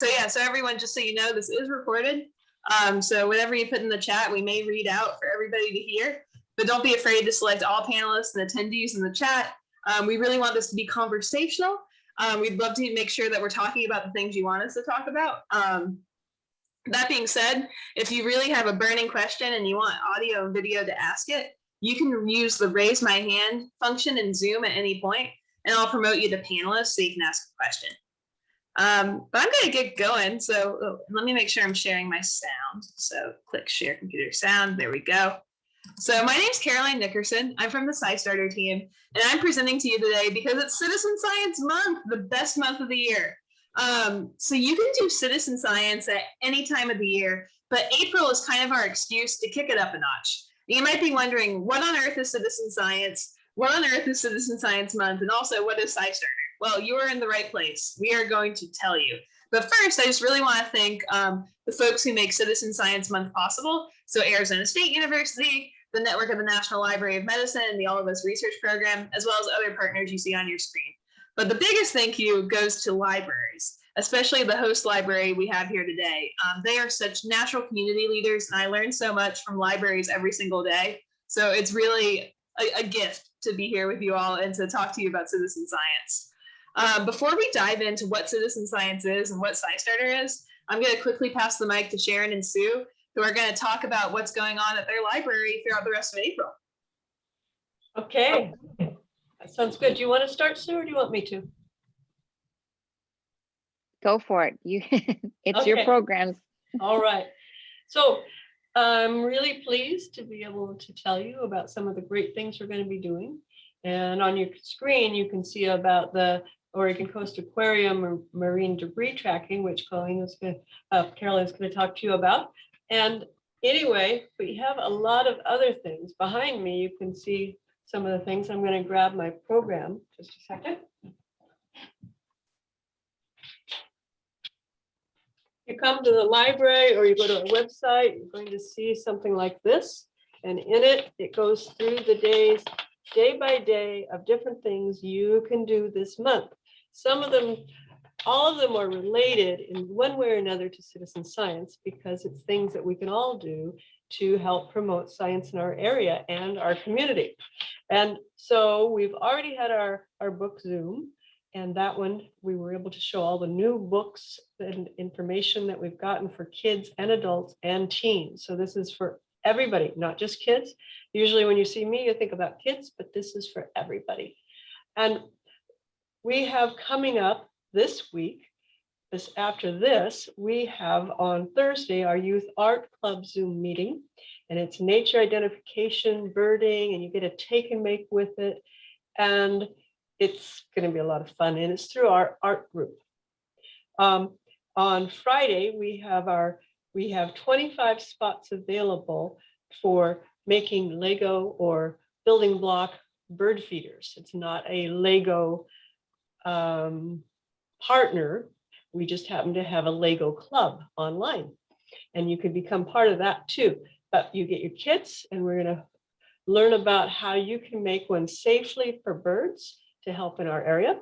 So yeah, so everyone, just so you know, this is recorded. So whatever you put in the chat, we may read out for everybody to hear. But don't be afraid to select all panelists and attendees in the chat. We really want this to be conversational. We'd love to make sure that we're talking about the things you want us to talk about. That being said, if you really have a burning question and you want audio and video to ask it, you can use the raise my hand function in Zoom at any point, and I'll promote you to panelists so you can ask a question. But I'm going to get going. So let me make sure I'm sharing my sound. So click share computer sound. There we go. So my name's Caroline Nickerson. I'm from the SciStarter team, and I'm presenting to you today because it's Citizen Science Month, the best month of the year. So you can do citizen science at any time of the year, but April is kind of our excuse to kick it up a notch. You might be wondering, what on earth is citizen science? What on earth is Citizen Science Month? And also, what is SciStarter? Well, you are in the right place. We are going to tell you. But first, I just really want to thank the folks who make Citizen Science Month possible. So Arizona State University, the Network of the National Library of Medicine, and the All of Us Research Program, as well as other partners you see on your screen. But the biggest thank you goes to libraries, especially the host library we have here today. They are such natural community leaders, and I learn so much from libraries every single day. So it's really a gift to be here with you all and to talk to you about citizen science. Before we dive into what citizen science is and what SciStarter is, I'm going to quickly pass the mic to Sharon and Sue, who are going to talk about what's going on at their library throughout the rest of April. Okay, that sounds good. Do you want to start, Sue, or do you want me to? Go for it. It's Okay. your programs. All right. So I'm really pleased to be able to tell you about some of the great things we're going to be doing. And on your screen, you can see about the Oregon Coast Aquarium or marine debris tracking, which Caroline's going to talk to you about. And anyway, we have a lot of other things. Behind me, you can see some of the things. I'm going to grab my program just a second. You come to the library or you go to a website, you're going to see something like this. And in it, it goes through the days, day by day, of different things you can do this month. Some of them, all of them are related in one way or another to citizen science because it's things that we can all do to help promote science in our area and our community. And so we've already had our book Zoom. And that one, we were able to show all the new books and information that we've gotten for kids and adults and teens. So this is for everybody, not just kids. Usually when you see me, you think about kids, but this is for everybody. And we have coming up this week, after this, we have on Thursday, our Youth Art Club Zoom meeting. And it's nature identification, birding, and you get a take and make with it. And it's going to be a lot of fun, and it's through our art group. On Friday, we have 25 spots available for making Lego or building block bird feeders. It's not a Lego partner. We just happen to have a Lego club online, and you can become part of that too. But you get your kits, and we're going to learn about how you can make one safely for birds to help in our area.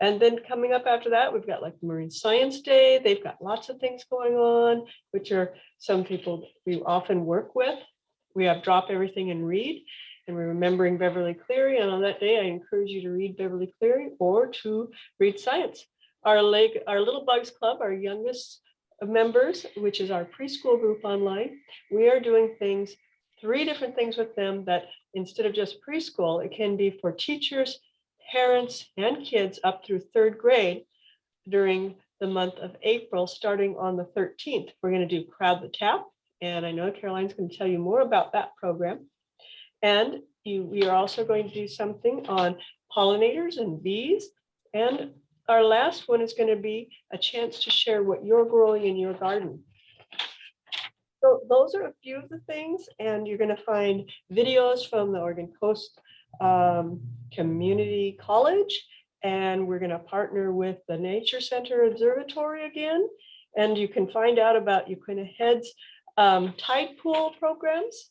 And then coming up after that, we've got like Marine Science Day. They've got lots of things going on, which are some people we often work with. We have Drop Everything and Read, and we're remembering Beverly Cleary. And on that day, I encourage you to read Beverly Cleary or to read science. Our Little Bugs Club, our youngest members, which is our preschool group online, we are doing 3 different things with them that instead of just preschool, it can be for teachers, parents, and kids up through 3rd grade during the month of April, starting on the 13th. We're going to do Crowd the Tap, and I know Caroline's going to tell you more about that program. And we are also going to do something on pollinators and bees. And our last one is going to be a chance to share what you're growing in your garden. So those are a few of the things, and you're going to find videos from the Oregon Coast Community College, and we're going to partner with the Nature Center Observatory again, and you can find out about Uquina Head's tide pool programs.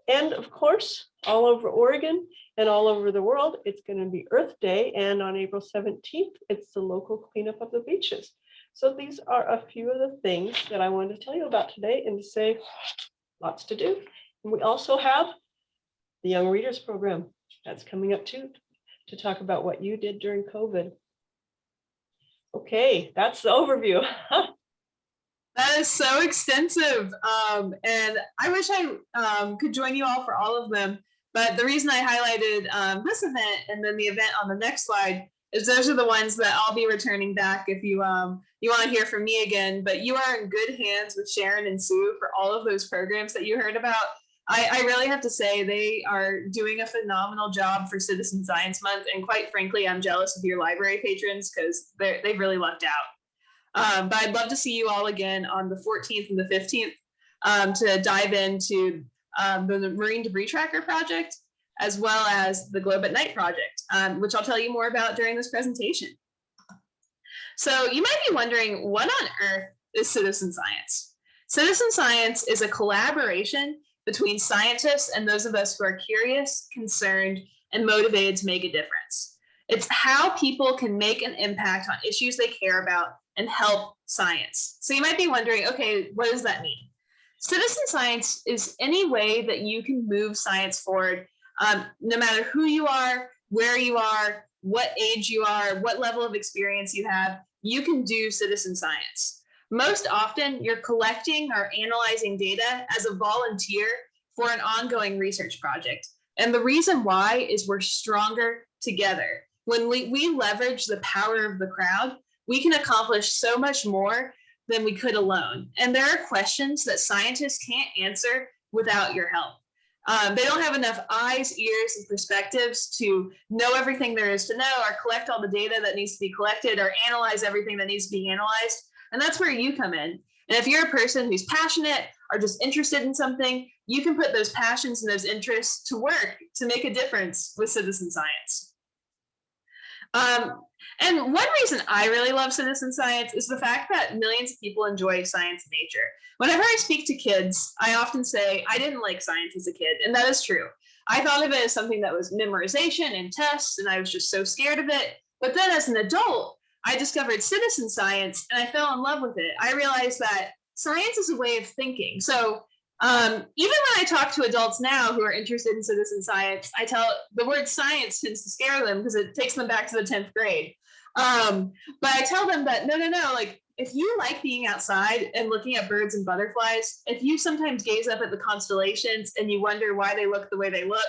And of course, all over Oregon and all over the world, it's going to be Earth Day, and on April 17th, it's the local cleanup of the beaches. So these are a few of the things that I wanted to tell you about today and to say lots to do. And we also have the Young Readers Program that's coming up too, to talk about what you did during COVID. Okay, that's the overview. That is so extensive. And I wish I could join you all for all of them. But the reason I highlighted this event and then the event on the next slide is those are the ones that I'll be returning back if you you want to hear from me again. But you are in good hands with Sharon and Sue for all of those programs that you heard about. I really have to say they are doing a phenomenal job for Citizen Science Month. And quite frankly, I'm jealous of your library patrons because they've really lucked out. But I'd love to see you all again on the 14th and the 15th to dive into the Marine Debris Tracker project, as well as the Globe at Night project, which I'll tell you more about during this presentation. So you might be wondering, what on earth is citizen science? Citizen science is a collaboration between scientists and those of us who are curious, concerned, and motivated to make a difference. It's how people can make an impact on issues they care about and help science. So you might be wondering, okay, what does that mean? Citizen science is any way that you can move science forward, no matter who you are, where you are, what age you are, what level of experience you have, you can do citizen science. Most often, you're collecting or analyzing data as a volunteer for an ongoing research project. And the reason why is we're stronger together. When we leverage the power of the crowd, we can accomplish so much more than we could alone. And there are questions that scientists can't answer without your help. They don't have enough eyes, ears, and perspectives to know everything there is to know, or collect all the data that needs to be collected, or analyze everything that needs to be analyzed. And that's where you come in. And if you're a person who's passionate or just interested in something, you can put those passions and those interests to work to make a difference with citizen science. And one reason I really love citizen science is the fact that millions of people enjoy science and nature. Whenever I speak to kids, I often say, I didn't like science as a kid, and that is true. I thought of it as something that was memorization and tests, and I was just so scared of it. But then as an adult, I discovered citizen science, and I fell in love with it. I realized that science is a way of thinking. So even when I talk to adults now who are interested in citizen science, I tell the word science tends to scare them because it takes them back to the 10th grade. But I tell them that no, like if you like being outside and looking at birds and butterflies, if you sometimes gaze up at the constellations and you wonder why they look the way they look,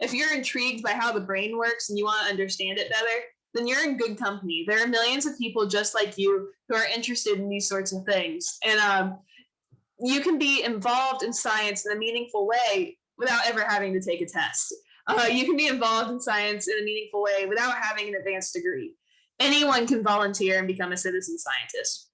if you're intrigued by how the brain works and you want to understand it better, then you're in good company. There are millions of people just like you who are interested in these sorts of things. And you can be involved in science in a meaningful way without ever having to take a test. You can be involved in science in a meaningful way without having an advanced degree. Anyone can volunteer and become a citizen scientist.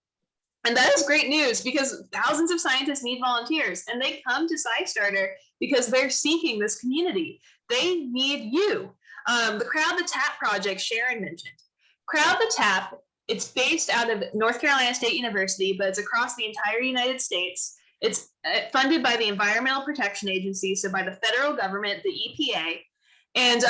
And that is great news because thousands of scientists need volunteers, and they come to SciStarter because they're seeking this community. They need you. The Crowd the Tap project Sharon mentioned. Crowd the Tap, it's based out of North Carolina State University, but it's across the entire United States. It's funded by the Environmental Protection Agency, so by the federal government, the EPA. And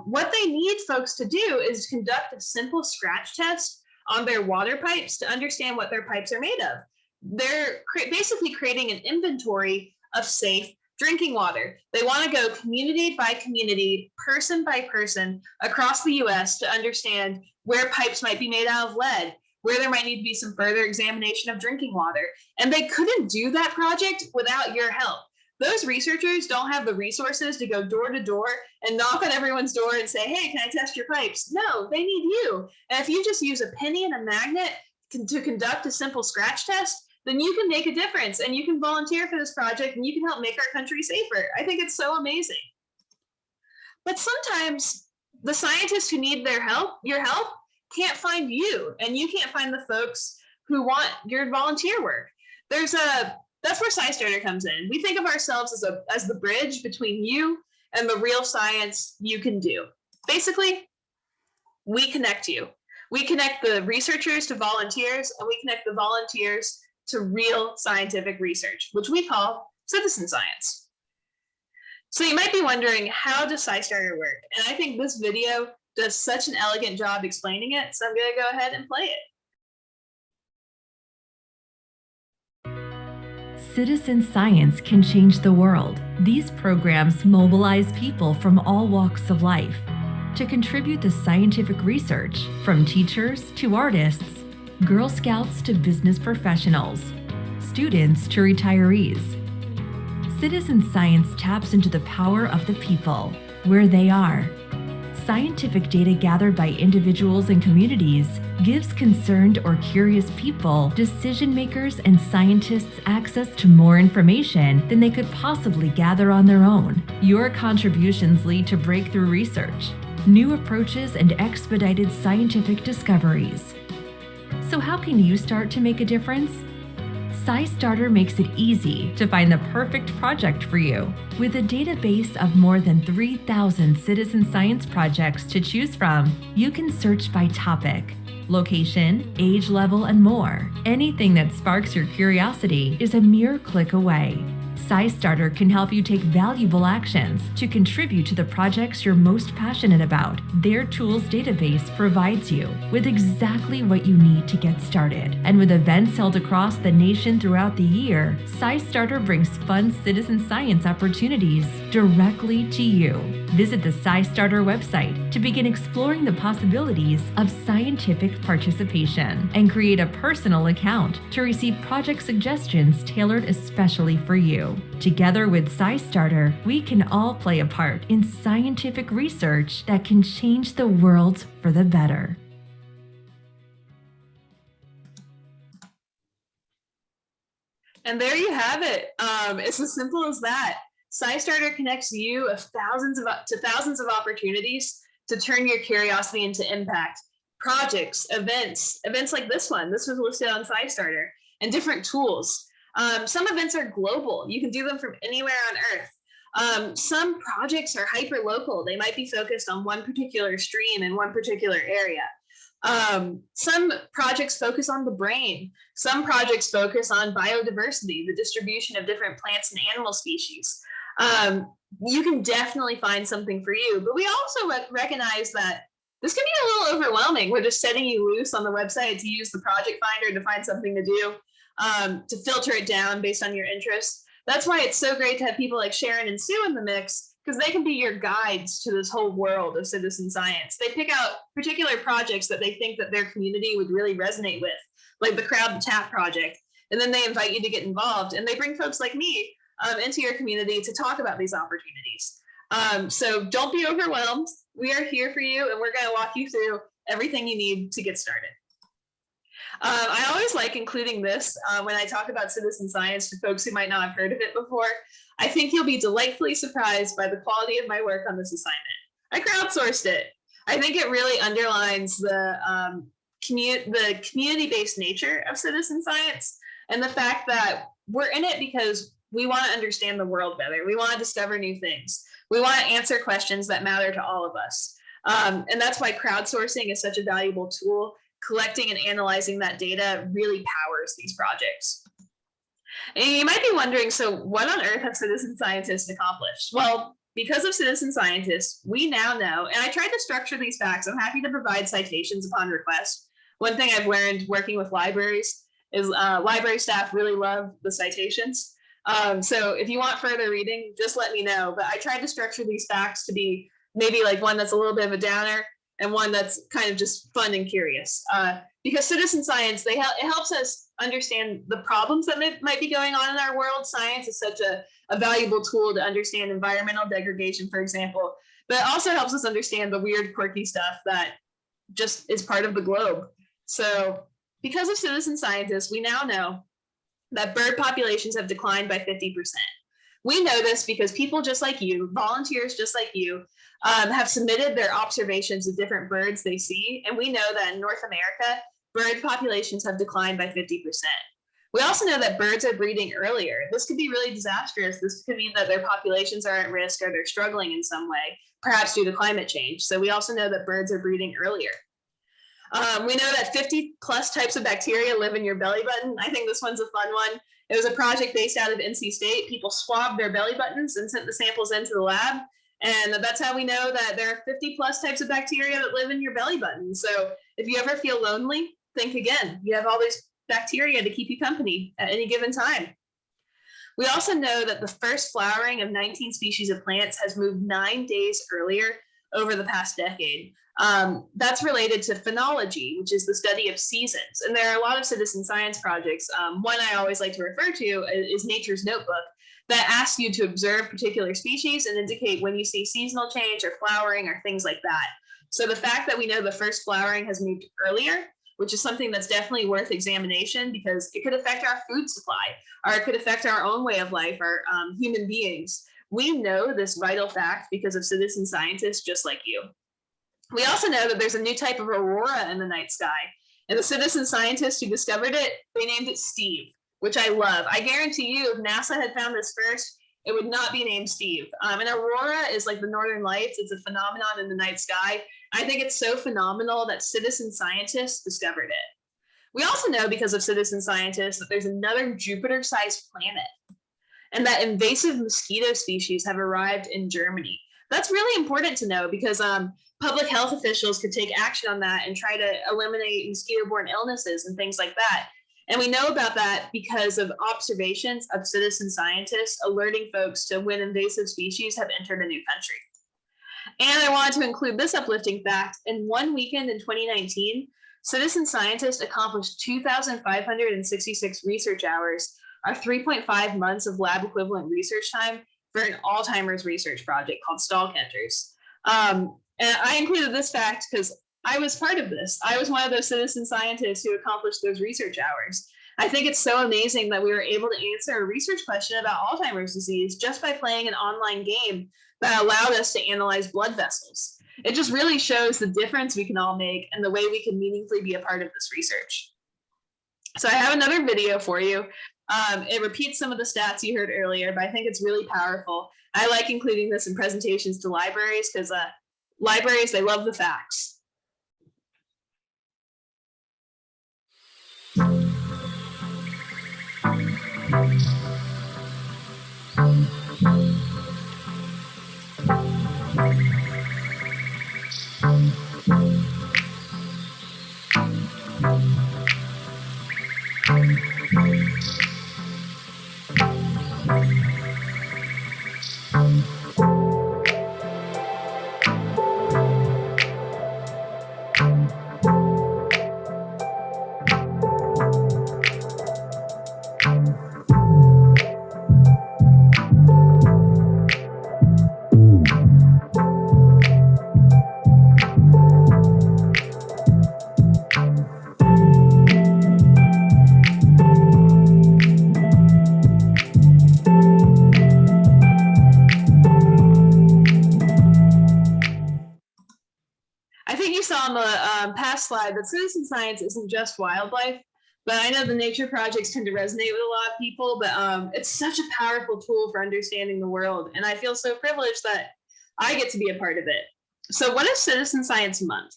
what they need folks to do is conduct a simple scratch test on their water pipes to understand what their pipes are made of. They're basically creating an inventory of safe drinking water. They want to go community by community, person by person across the US to understand where pipes might be made out of lead, where there might need to be some further examination of drinking water. And they couldn't do that project without your help. Those researchers don't have the resources to go door to door and knock on everyone's door and say, hey, can I test your pipes? No, they need you. And if you just use a penny and a magnet to conduct a simple scratch test, then you can make a difference and you can volunteer for this project and you can help make our country safer. I think it's so amazing. But sometimes the scientists who need your help, can't find you, and you can't find the folks who want your volunteer work. That's where SciStarter comes in. We think of ourselves as the bridge between you and the real science you can do. Basically, we connect you. We connect the researchers to volunteers, and we connect the volunteers to real scientific research, which we call citizen science. So you might be wondering, how does SciStarter work? And I think this video does such an elegant job explaining it, so I'm going to go ahead and play it. Citizen science can change the world. These programs mobilize people from all walks of life to contribute to scientific research, from teachers to artists, Girl Scouts to business professionals, students to retirees. Citizen science taps into the power of the people, where they are. Scientific data gathered by individuals and communities gives concerned or curious people, decision makers, and scientists access to more information than they could possibly gather on their own. Your contributions lead to breakthrough research, new approaches, and expedited scientific discoveries. So how can you start to make a difference? SciStarter makes it easy to find the perfect project for you. With a database of more than 3,000 citizen science projects to choose from, you can search by topic, location, age level, and more. Anything that sparks your curiosity is a mere click away. SciStarter can help you take valuable actions to contribute to the projects you're most passionate about. Their tools database provides you with exactly what you need to get started. And with events held across the nation throughout the year, SciStarter brings fun citizen science opportunities directly to you. Visit the SciStarter website to begin exploring the possibilities of scientific participation and create a personal account to receive project suggestions tailored especially for you. Together with SciStarter, we can all play a part in scientific research that can change the world for the better. And there you have it. It's as simple as that. SciStarter connects you to thousands of opportunities to turn your curiosity into impact. Projects, events like this one. This was listed on SciStarter, and different tools. Some events are global. You can do them from anywhere on Earth. Some projects are hyper local. They might be focused on one particular stream in one particular area. Some projects focus on the brain. Some projects focus on biodiversity, the distribution of different plants and animal species. You can definitely find something for you, but we also recognize that this can be a little overwhelming. We're just setting you loose on the website to use the project finder to find something to do, to filter it down based on your interests. That's why it's so great to have people like Sharon and Sue in the mix, because they can be your guides to this whole world of citizen science. They pick out particular projects that they think that their community would really resonate with, like the Crowd the Tap project. And then they invite you to get involved, and they bring folks like me into your community to talk about these opportunities. So don't be overwhelmed. We are here for you, and we're going to walk you through everything you need to get started. I always like including this when I talk about citizen science to folks who might not have heard of it before. I think you'll be delightfully surprised by the quality of my work on this assignment. I crowdsourced it. I think it really underlines the community-based nature of citizen science, and the fact that we're in it because we want to understand the world better. We want to discover new things. We want to answer questions that matter to all of us. And that's why crowdsourcing is such a valuable tool. Collecting and analyzing that data really powers these projects. And you might be wondering, so what on earth have citizen scientists accomplished? Well, because of citizen scientists, we now know, and I tried to structure these facts. I'm happy to provide citations upon request. One thing I've learned working with libraries is library staff really love the citations. So if you want further reading, just let me know. But I tried to structure these facts to be maybe like one that's a little bit of a downer and one that's kind of just fun and curious. Because citizen science, it helps us understand the problems that might be going on in our world. Science is such a valuable tool to understand environmental degradation, for example, but it also helps us understand the weird, quirky stuff that just is part of the globe. So because of citizen scientists, we now know that bird populations have declined by 50%. We know this because people just like you, volunteers just like you, have submitted their observations of different birds they see. And we know that in North America, bird populations have declined by 50%. We also know that birds are breeding earlier. This could be really disastrous. This could mean that their populations are at risk or they're struggling in some way, perhaps due to climate change. So we also know that birds are breeding earlier. We know that 50 plus types of bacteria live in your belly button. I think this one's a fun one. It was a project based out of NC State. People swabbed their belly buttons and sent the samples into the lab. And that's how we know that there are 50 plus types of bacteria that live in your belly button. So if you ever feel lonely, think again. You have all these bacteria to keep you company at any given time. We also know that the first flowering of 19 species of plants has moved 9 days earlier over the past decade. That's related to phenology, which is the study of seasons. And there are a lot of citizen science projects. One I always like to refer to is Nature's Notebook, that asks you to observe particular species and indicate when you see seasonal change or flowering or things like that. So the fact that we know the first flowering has moved earlier, which is something that's definitely worth examination because it could affect our food supply, or it could affect our own way of life, or human beings. We know this vital fact because of citizen scientists just like you. We also know that there's a new type of aurora in the night sky, and the citizen scientists who discovered it, they named it Steve, which I love. I guarantee you, if NASA had found this first, it would not be named Steve. An aurora is like the northern lights. It's a phenomenon in the night sky. I think it's so phenomenal that citizen scientists discovered it. We also know because of citizen scientists that there's another Jupiter-sized planet, and that invasive mosquito species have arrived in Germany. That's really important to know because public health officials could take action on that and try to eliminate mosquito-borne illnesses and things like that. And we know about that because of observations of citizen scientists alerting folks to when invasive species have entered a new country. And I wanted to include this uplifting fact. In one weekend in 2019, citizen scientists accomplished 2,566 research hours, or 3.5 months of lab equivalent research time for an Alzheimer's research project called Stall Catchers. And I included this fact because I was part of this. I was one of those citizen scientists who accomplished those research hours. I think it's so amazing that we were able to answer a research question about Alzheimer's disease just by playing an online game that allowed us to analyze blood vessels. It just really shows the difference we can all make and the way we can meaningfully be a part of this research. So I have another video for you. It repeats some of the stats you heard earlier, but I think it's really powerful. I like including this in presentations to libraries because libraries, they love the facts. I think you saw on the past slide that citizen science isn't just wildlife, but I know the nature projects tend to resonate with a lot of people, but it's such a powerful tool for understanding the world. And I feel so privileged that I get to be a part of it. So what is Citizen Science Month?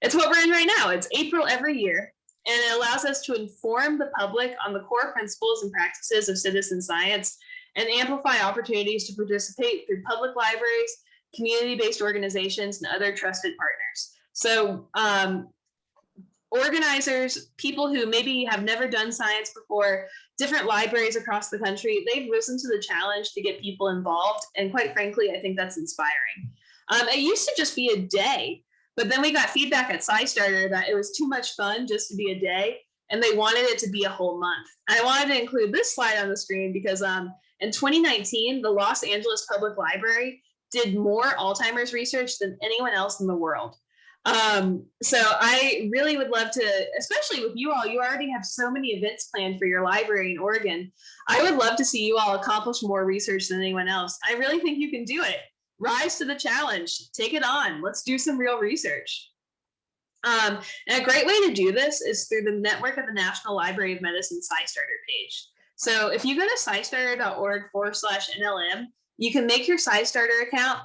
It's what we're in right now. It's April every year, and it allows us to inform the public on the core principles and practices of citizen science and amplify opportunities to participate through public libraries, community-based organizations, and other trusted partners. So organizers, people who maybe have never done science before, different libraries across the country, they've risen to the challenge to get people involved. And quite frankly, I think that's inspiring. It used to just be a day, but then we got feedback at SciStarter that it was too much fun just to be a day, and they wanted it to be a whole month. And I wanted to include this slide on the screen because in 2019, the Los Angeles Public Library did more Alzheimer's research than anyone else in the world. So I really would love to, especially with you all, you already have so many events planned for your library in Oregon. I would love to see you all accomplish more research than anyone else. I really think you can do it. Rise to the challenge, take it on. Let's do some real research. And a great way to do this is through the Network of the National Library of Medicine SciStarter page. So if you go to scistarter.org/NLM, you can make your SciStarter account,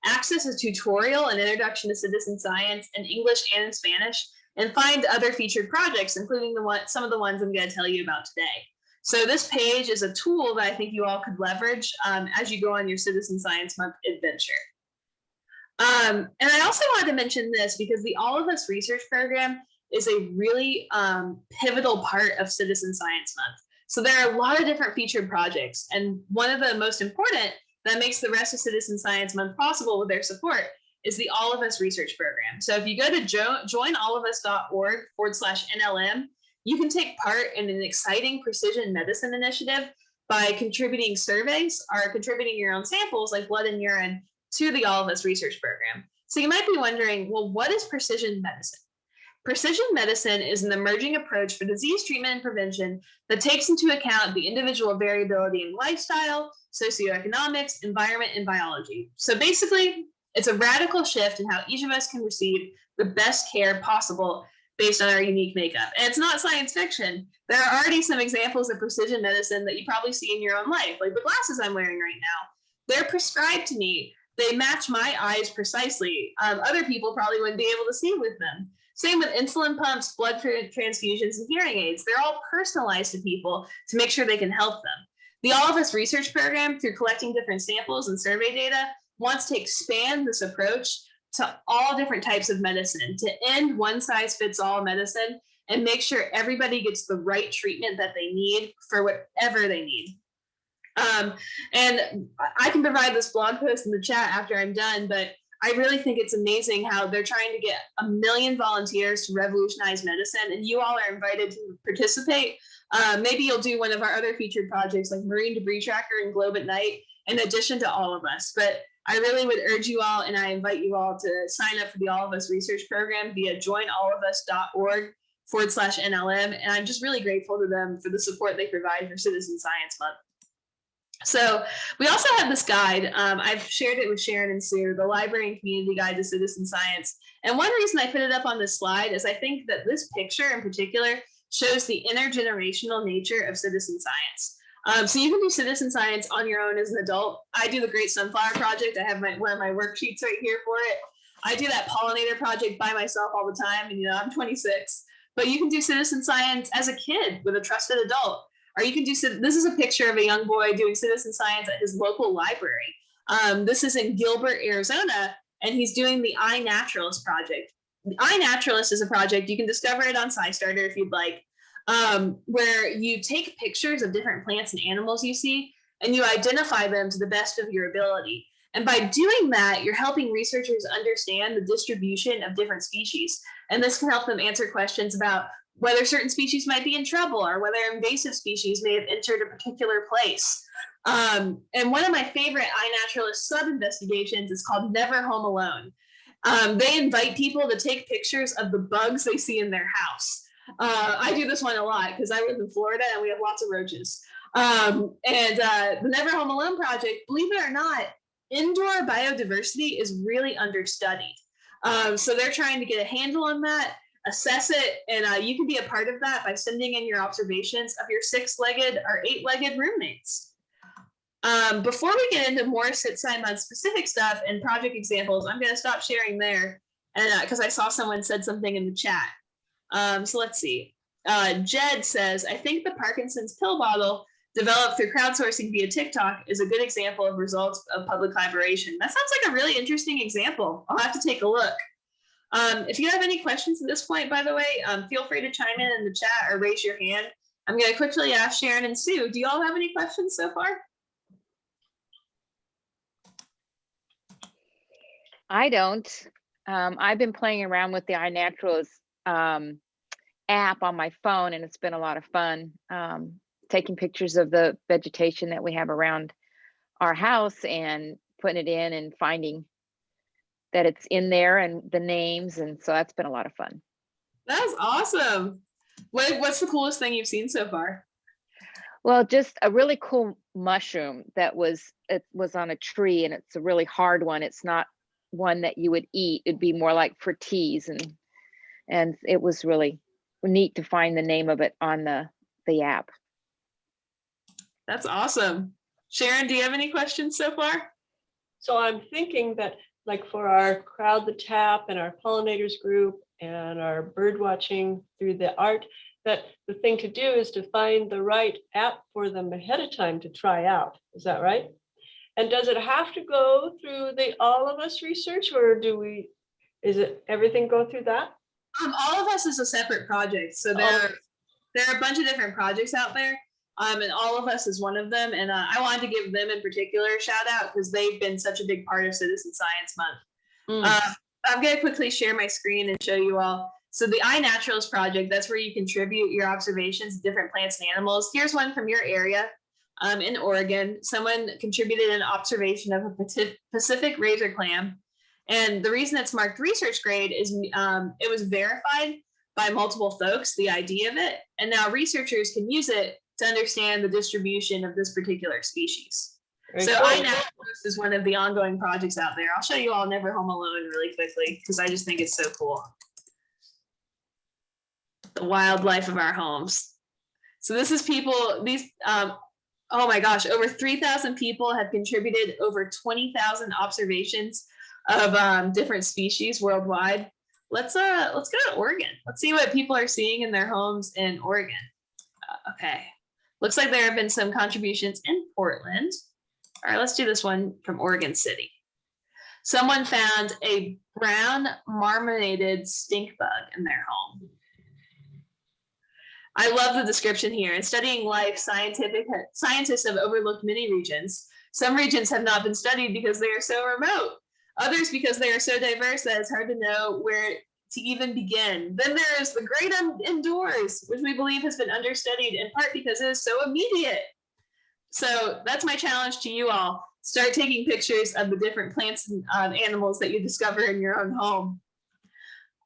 access a tutorial and introduction to citizen science in English and in Spanish, and find other featured projects, including some of the ones I'm going to tell you about today. So this page is a tool that I think you all could leverage as you go on your Citizen Science Month adventure. And I also wanted to mention this because the All of Us research program is a really pivotal part of Citizen Science Month. So there are a lot of different featured projects. And one of the most important that makes the rest of Citizen Science Month possible with their support is the All of Us research program. So if you go to joinallofus.org/NLM, you can take part in an exciting precision medicine initiative by contributing surveys or contributing your own samples like blood and urine to the All of Us research program. So you might be wondering, well, what is precision medicine? Precision medicine is an emerging approach for disease treatment and prevention that takes into account the individual variability in lifestyle, socioeconomics, environment, and biology. So basically, it's a radical shift in how each of us can receive the best care possible based on our unique makeup. And it's not science fiction. There are already some examples of precision medicine that you probably see in your own life, like the glasses I'm wearing right now. They're prescribed to me. They match my eyes precisely. Other people probably wouldn't be able to see with them. Same with insulin pumps, blood transfusions, and hearing aids. They're all personalized to people to make sure they can help them. The All of Us research program, through collecting different samples and survey data, wants to expand this approach to all different types of medicine, to end one-size-fits-all medicine and make sure everybody gets the right treatment that they need for whatever they need. And I can provide this blog post in the chat after I'm done, but I really think it's amazing how they're trying to get 1 million volunteers to revolutionize medicine, and you all are invited to participate. Maybe you'll do one of our other featured projects like Marine Debris Tracker and Globe at Night, in addition to All of Us. But I really would urge you all, and I invite you all to sign up for the All of Us research program via joinallofus.org/NLM. And I'm just really grateful to them for the support they provide for Citizen Science Month. So we also have this guide. I've shared it with Sharon and Sue, the Library and Community Guide to Citizen Science. And one reason I put it up on this slide is I think that this picture in particular shows the intergenerational nature of citizen science. So you can do citizen science on your own as an adult. I do the Great Sunflower Project. I have one of my worksheets right here for it. I do that pollinator project by myself all the time, and I'm 26. But you can do citizen science as a kid with a trusted adult. Or you can do, this is a picture of a young boy doing citizen science at his local library. This is in Gilbert, Arizona, and he's doing the iNaturalist project. The iNaturalist is a project, you can discover it on SciStarter if you'd like, where you take pictures of different plants and animals you see, and you identify them to the best of your ability. And by doing that, you're helping researchers understand the distribution of different species. And this can help them answer questions about whether certain species might be in trouble or whether invasive species may have entered a particular place. And one of my favorite iNaturalist sub-investigations is called Never Home Alone. They invite people to take pictures of the bugs they see in their house. I do this one a lot because I live in Florida and we have lots of roaches. The Never Home Alone project, believe it or not, indoor biodiversity is really understudied. So they're trying to get a handle on that, assess it, and you can be a part of that by sending in your observations of your 6-legged or 8-legged roommates. Before we get into more Citizen Month specific stuff and project examples, I'm going to stop sharing there, and because I saw someone said something in the chat. So let's see. Jed says, I think the Parkinson's pill bottle developed through crowdsourcing via TikTok is a good example of results of public collaboration. That sounds like a really interesting example. I'll have to take a look. If you have any questions at this point, by the way, feel free to chime in the chat or raise your hand. I'm going to quickly ask Sharon and Sue, do you all have any questions so far? I don't. I've been playing around with the iNaturalist app on my phone, and it's been a lot of fun taking pictures of the vegetation that we have around our house and putting it in and finding that it's in there and the names. And so that's been a lot of fun. That's awesome. What's the coolest thing you've seen so far? Well, just a really cool mushroom that was on a tree, and it's a really hard one. It's not one that you would eat. It'd be more like for teas, and it was really neat to find the name of it on the app. That's awesome. Sharon, do you have any questions so far? So I'm thinking that, like, for our Crowd the Tap and our pollinators group and our bird watching through the art, that the thing to do is to find the right app for them ahead of time to try out. Is that right? And does it have to go through the All of Us research, or is it everything go through that? All of Us is a separate project. So there are a bunch of different projects out there. And All of Us is one of them. And I wanted to give them in particular a shout out because they've been such a big part of Citizen Science Month. I'm going to quickly share my screen and show you all. So the iNaturalist project, that's where you contribute your observations of different plants and animals. Here's one from your area in Oregon. Someone contributed an observation of a Pacific razor clam. And the reason it's marked research grade is it was verified by multiple folks, the idea of it. And now researchers can use it to understand the distribution of this particular species. Very So cool. iNaturalist is one of the ongoing projects out there. I'll show you all Never Home Alone really quickly because I just think it's so cool. The wildlife of our homes. So this is people, oh my gosh, over 3,000 people have contributed over 20,000 observations of different species worldwide. Let's go to Oregon. Let's see what people are seeing in their homes in Oregon. Okay, looks like there have been some contributions in Portland. All right, let's do this one from Oregon City. Someone found a brown marmorated stink bug in their home. I love the description here. In studying life, scientists have overlooked many regions. Some regions have not been studied because they are so remote. Others because they are so diverse that it's hard to know where to even begin. Then there is the great indoors, which we believe has been understudied in part because it is so immediate. So that's my challenge to you all. Start taking pictures of the different plants and animals that you discover in your own home.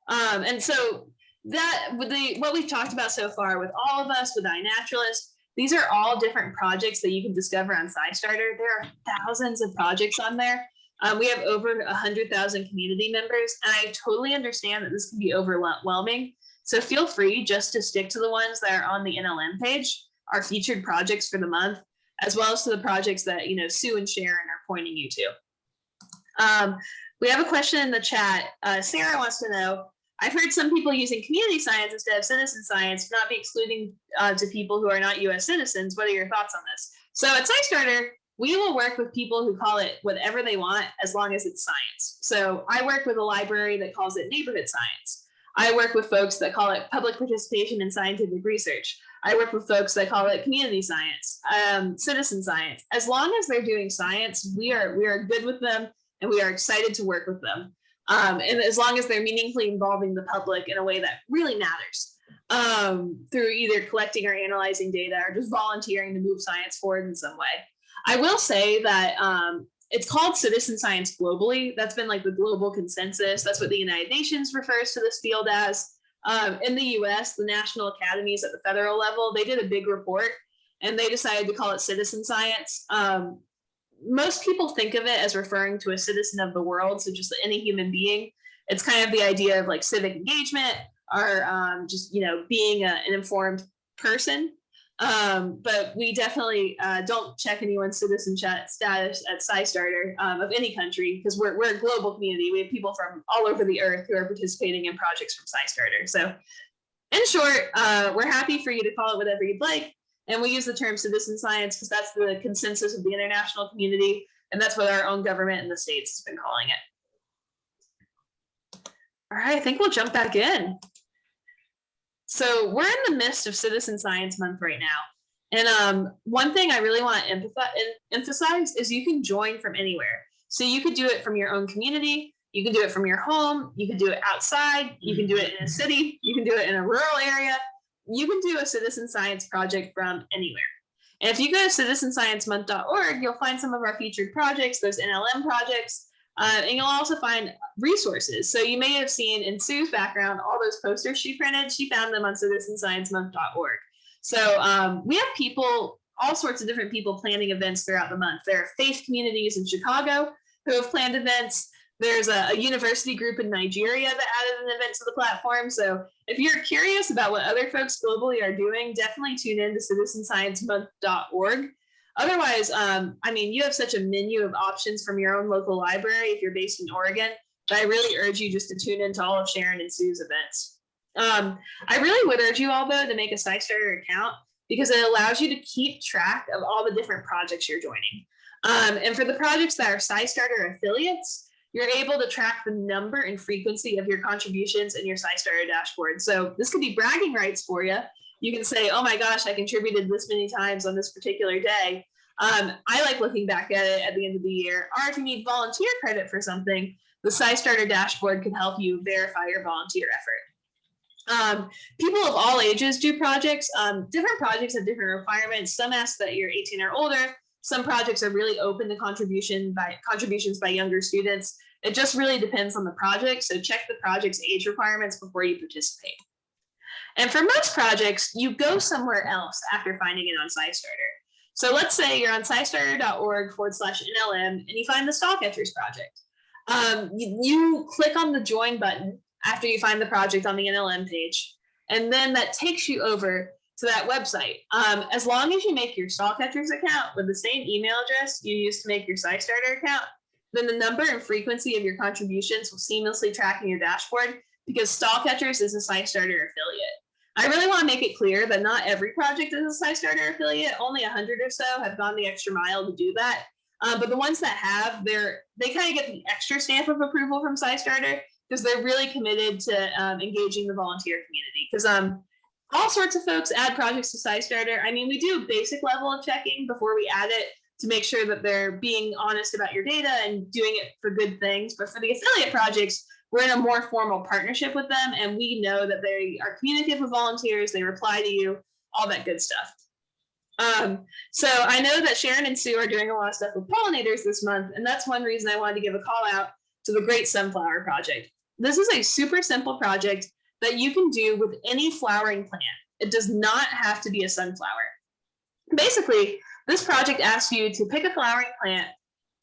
And so that with what we've talked about so far with All of Us, with iNaturalist, these are all different projects that you can discover on SciStarter. There are thousands of projects on there. We have over 100,000 community members, and I totally understand that this can be overwhelming. So feel free just to stick to the ones that are on the NLM page, our featured projects for the month, as well as to the projects that Sue and Sharon are pointing you to. We have a question in the chat. Sarah wants to know, I've heard some people using community science instead of citizen science not be excluding to people who are not US citizens. What are your thoughts on this? So at SciStarter, we will work with people who call it whatever they want as long as it's science. So I work with a library that calls it neighborhood science. I work with folks that call it public participation in scientific research. I work with folks that call it community science, citizen science. As long as they're doing science, we are good with them and we are excited to work with them. And as long as they're meaningfully involving the public in a way that really matters, through either collecting or analyzing data or just volunteering to move science forward in some way. I will say that it's called citizen science globally. That's been like the global consensus. That's what the United Nations refers to this field as. In the US, the national academies at the federal level, they did a big report and they decided to call it citizen science. Most people think of it as referring to a citizen of the world, so just any human being. It's kind of the idea of like civic engagement or just being an informed person. But we definitely don't check anyone's citizen status at SciStarter of any country because we're a global community. We have people from all over the earth who are participating in projects from SciStarter. So in short, we're happy for you to call it whatever you'd like. And we use the term citizen science because that's the consensus of the international community. And that's what our own government in the States has been calling it. All right, I think we'll jump back in. So we're in the midst of Citizen Science Month right now. And one thing I really want to emphasize is you can join from anywhere. So you could do it from your own community. You can do it from your home. You can do it outside. You can do it in a city. You can do it in a rural area. You can do a citizen science project from anywhere. And if you go to citizensciencemonth.org, you'll find some of our featured projects, those NLM projects, and you'll also find resources. So you may have seen in Sue's background, all those posters she printed, she found them on citizensciencemonth.org. So we have people, all sorts of different people planning events throughout the month. There are faith communities in Chicago who have planned events. There's a university group in Nigeria that added an event to the platform. So if you're curious about what other folks globally are doing, definitely tune in to citizensciencemonth.org. Otherwise, you have such a menu of options from your own local library if you're based in Oregon, but I really urge you just to tune into all of Sharon and Sue's events. I really would urge you all, though, to make a SciStarter account because it allows you to keep track of all the different projects you're joining. And for the projects that are SciStarter affiliates, you're able to track the number and frequency of your contributions in your SciStarter dashboard. So this could be bragging rights for you. You can say, oh my gosh, I contributed this many times on this particular day. I like looking back at it at the end of the year. Or if you need volunteer credit for something, the SciStarter dashboard can help you verify your volunteer effort. People of all ages do projects. Different projects have different requirements. Some ask that you're 18 or older. Some projects are really open to contributions by younger students. It just really depends on the project. So check the project's age requirements before you participate. And for most projects, you go somewhere else after finding it on SciStarter. So let's say you're on scistarter.org/NLM and you find the Stall Catchers project. You click on the join button after you find the project on the NLM page, and then that takes you over to that website. As long as you make your Stall Catchers account with the same email address you used to make your SciStarter account, then the number and frequency of your contributions will seamlessly track in your dashboard, because Stall Catchers is a SciStarter affiliate. I really want to make it clear that not every project is a SciStarter affiliate. Only 100 or so have gone the extra mile to do that. But the ones that have, they kind of get the extra stamp of approval from SciStarter because they're really committed to engaging the volunteer community. Because all sorts of folks add projects to SciStarter. I mean, we do a basic level of checking before we add it to make sure that they're being honest about your data and doing it for good things. But for the affiliate projects, we're in a more formal partnership with them, and we know that they are communicative with volunteers, they reply to you, all that good stuff. So I know that Sharon and Sue are doing a lot of stuff with pollinators this month, and that's one reason I wanted to give a call out to the Great Sunflower Project. This is a super simple project that you can do with any flowering plant. It does not have to be a sunflower. Basically, this project asks you to pick a flowering plant,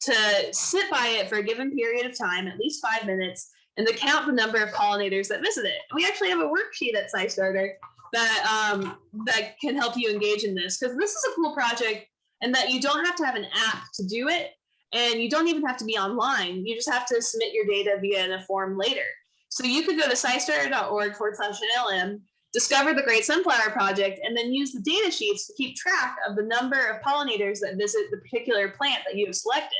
to sit by it for a given period of time, at least 5 minutes, and to count the number of pollinators that visit it. And we actually have a worksheet at SciStarter that can help you engage in this, because this is a cool project and that you don't have to have an app to do it, and you don't even have to be online. You just have to submit your data via a form later. So you could go to scistarter.org/NLM, discover the Great Sunflower Project, and then use the data sheets to keep track of the number of pollinators that visit the particular plant that you have selected.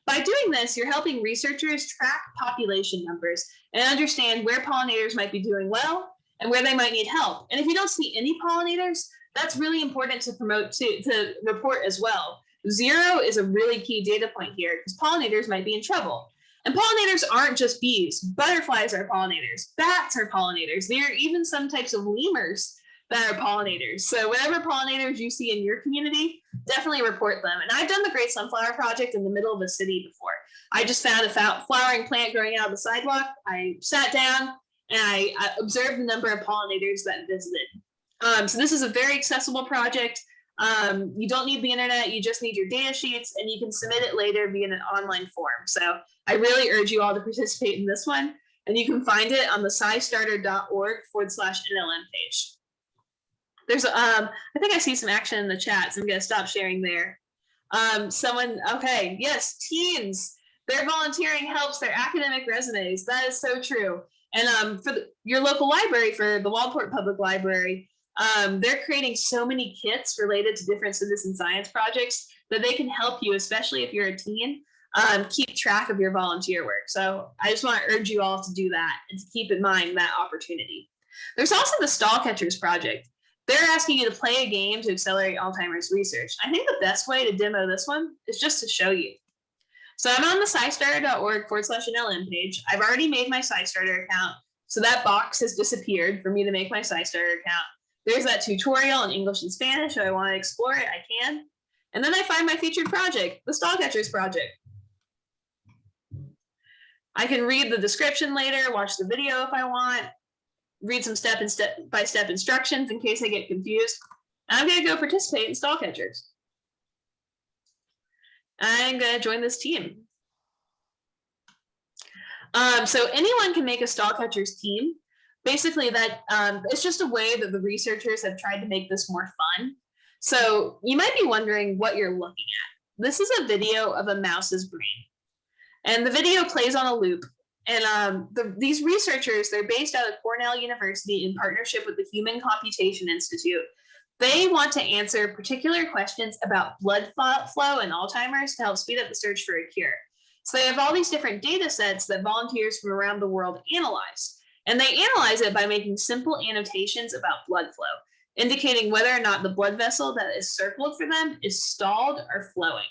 By doing this, you're helping researchers track population numbers and understand where pollinators might be doing well and where they might need help. And if you don't see any pollinators, that's really important to to report as well. 0 is a really key data point here, because pollinators might be in trouble. And pollinators aren't just bees. Butterflies are pollinators. Bats are pollinators. There are even some types of lemurs that are pollinators. So whatever pollinators you see in your community, definitely report them. And I've done the Great Sunflower Project in the middle of a city before. I just found a flowering plant growing out of the sidewalk. I sat down and I observed the number of pollinators that visited. So this is a very accessible project. You don't need the internet, you just need your data sheets, and you can submit it later via an online form. So I really urge you all to participate in this one, and you can find it on the scistarter.org/NLM page. There's, I think I see some action in the chat, so I'm gonna stop sharing there. Okay, yes, teens, their volunteering helps their academic resumes. That is so true. And for your local library, for the Waldport Public Library, they're creating so many kits related to different citizen science projects that they can help you, especially if you're a teen, keep track of your volunteer work. So I just want to urge you all to do that and to keep in mind that opportunity. There's also the Stall Catchers project. They're asking you to play a game to accelerate Alzheimer's research. I think the best way to demo this one is just to show you. So I'm on the scistarter.org/NLM page. I've already made my SciStarter account, so that box has disappeared for me to make my SciStarter account. There's that tutorial in English and Spanish. If I want to explore it, I can. And then I find my featured project, the Stall Catchers project. I can read the description later, watch the video if I want, read some step-by-step instructions in case I get confused. I'm going to go participate in Stall Catchers. I'm going to join this team. So anyone can make a Stall Catchers team. Basically, that it's just a way that the researchers have tried to make this more fun. So you might be wondering what you're looking at. This is a video of a mouse's brain. And the video plays on a loop. And these researchers, they're based out of Cornell University in partnership with the Human Computation Institute. They want to answer particular questions about blood flow and Alzheimer's to help speed up the search for a cure. So they have all these different data sets that volunteers from around the world analyze. And they analyze it by making simple annotations about blood flow. indicating whether or not the blood vessel that is circled for them is stalled or flowing.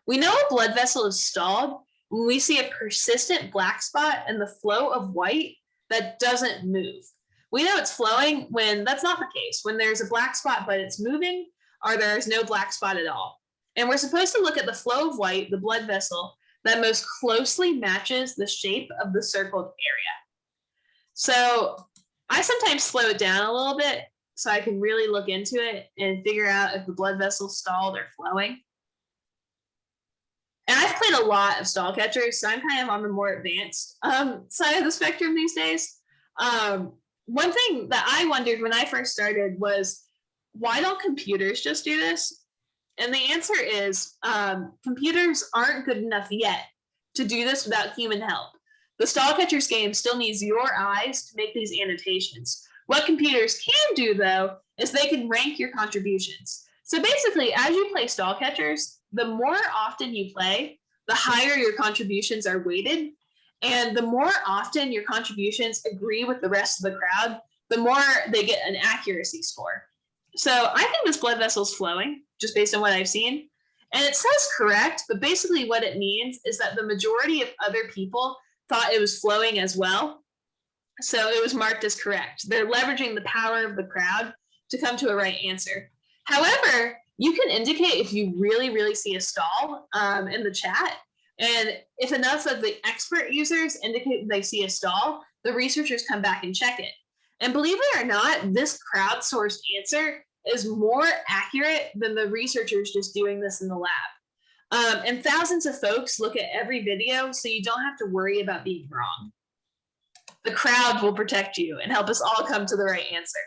We know a blood vessel is stalled when we see a persistent black spot in the flow of white that doesn't move. We know it's flowing when that's not the case, when there's a black spot but it's moving, or there's no black spot at all. And we're supposed to look at the flow of white, the blood vessel, that most closely matches the shape of the circled area. So I sometimes slow it down a little bit so I can really look into it and figure out if the blood vessel's stalled or flowing. And I've played a lot of stall catchers, so I'm kind of on the more advanced side of the spectrum these days. One thing that I wondered when I first started was, why don't computers just do this? And the answer is computers aren't good enough yet to do this without human help. The stall catchers game still needs your eyes to make these annotations. What computers can do, though, is they can rank your contributions. So basically, as you play stall catchers, the more often you play, the higher your contributions are weighted. And the more often your contributions agree with the rest of the crowd, the more they get an accuracy score. So I think this blood vessel is flowing, just based on what I've seen. And it says correct, but basically what it means is that the majority of other people thought it was flowing as well. So it was marked as correct. They're leveraging the power of the crowd to come to a right answer. However, you can indicate if you really, really see a stall in the chat. And if enough of the expert users indicate they see a stall, the researchers come back and check it. And believe it or not, this crowdsourced answer is more accurate than the researchers just doing this in the lab. And thousands of folks look at every video, so you don't have to worry about being wrong. The crowd will protect you and help us all come to the right answer.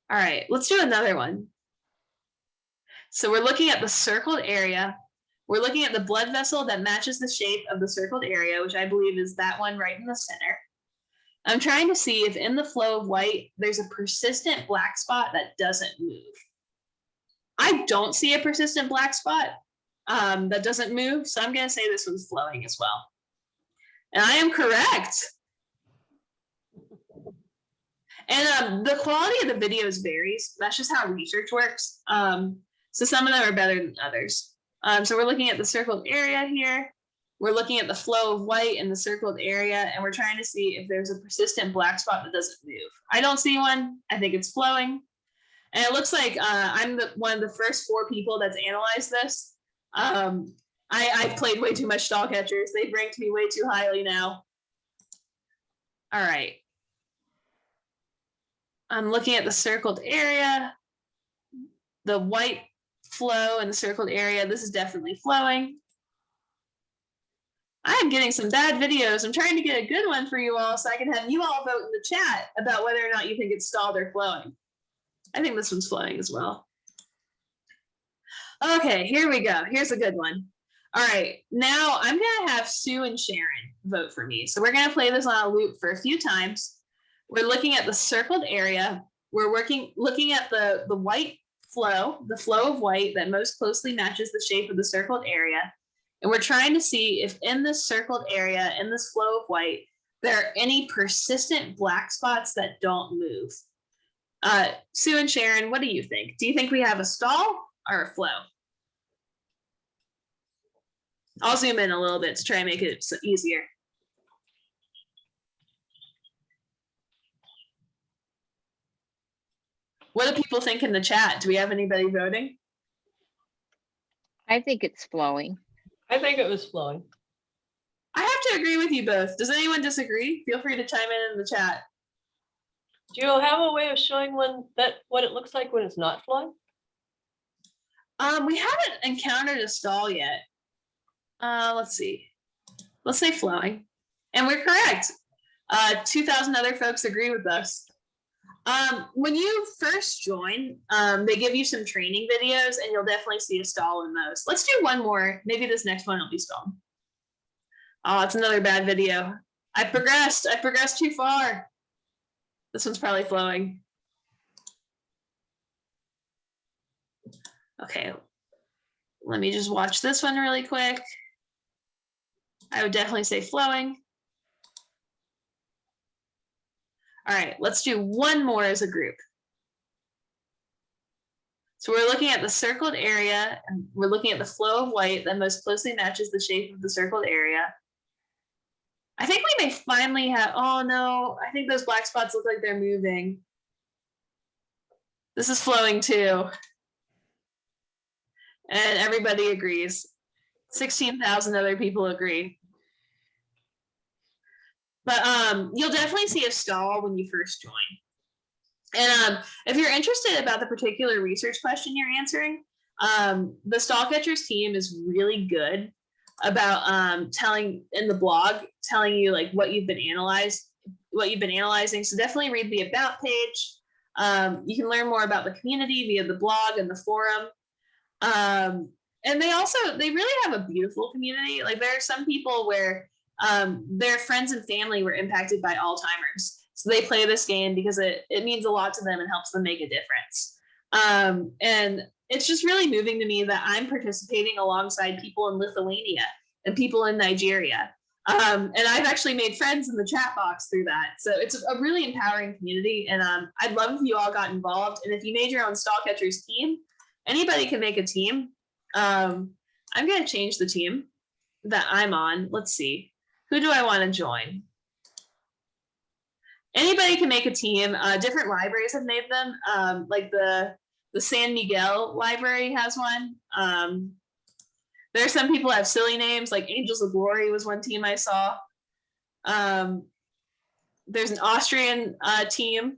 All right, let's do another one. So we're looking at the circled area. We're looking at the blood vessel that matches the shape of the circled area, which I believe is that one right in the center. I'm trying to see if in the flow of white, there's a persistent black spot that doesn't move. I don't see a persistent black spot that doesn't move, so I'm going to say this one's flowing as well. And I am correct. And the quality of the videos varies. That's just how research works. So some of them are better than others. So we're looking at the circled area here. We're looking at the flow of white in the circled area, and we're trying to see if there's a persistent black spot that doesn't move. I don't see one. I think it's flowing. And it looks like I'm one of the first 4 people that's analyzed this. I played way too much stall catchers. They've ranked me way too highly now. All right. I'm looking at the circled area, the white flow in the circled area. This is definitely flowing. I am getting some bad videos. I'm trying to get a good one for you all so I can have you all vote in the chat about whether or not you think it's stalled or flowing. I think this one's flowing as well. Okay, here we go. Here's a good one. All right, now I'm gonna have Sue and Sharon vote for me. So we're gonna play this on a loop for a few times. We're looking at the circled area. We're looking at the white flow, the flow of white that most closely matches the shape of the circled area. And we're trying to see if in this circled area, in this flow of white, there are any persistent black spots that don't move. Sue and Sharon, what do you think? Do you think we have a stall or a flow? I'll zoom in a little bit to try and make it easier. What do people think in the chat? Do we have anybody voting? I think it's flowing. I think it was flowing. I have to agree with you both. Does anyone disagree? Feel free to chime in the chat. Do you have a way of showing what it looks like when it's not flowing? We haven't encountered a stall yet. Let's see. Let's say flowing. And we're correct. 2,000 other folks agree with us. When you first join, they give you some training videos and you'll definitely see a stall in those. Let's do one more. Maybe this next one will be stalled. Oh, it's another bad video. I progressed too far. This one's probably flowing. Okay, let me just watch this one really quick. I would definitely say flowing. All right, let's do one more as a group. So we're looking at the circled area, and we're looking at the flow of light that most closely matches the shape of the circled area. I think we may finally have, oh no, I think those black spots look like they're moving. This is flowing too. And everybody agrees. 16,000 other people agree. But you'll definitely see a stall when you first join. And if you're interested about the particular research question you're answering, the stall catchers team is really good about telling in the blog, telling you like what you've been analyzing. So definitely read the about page. You can learn more about the community via the blog and the forum. And they really have a beautiful community. Like there are some people where their friends and family were impacted by Alzheimer's. So they play this game because it means a lot to them and helps them make a difference. And it's just really moving to me that I'm participating alongside people in Lithuania and people in Nigeria. And I've actually made friends in the chat box through that. So it's a really empowering community. And I'd love if you all got involved. And if you made your own stall catchers team, anybody can make a team. I'm going to change the team that I'm on. Let's see. Who do I want to join? Anybody can make a team. Different libraries have made them. Like the San Miguel library has one. There are some people that have silly names, like Angels of Glory was one team I saw. There's an Austrian team.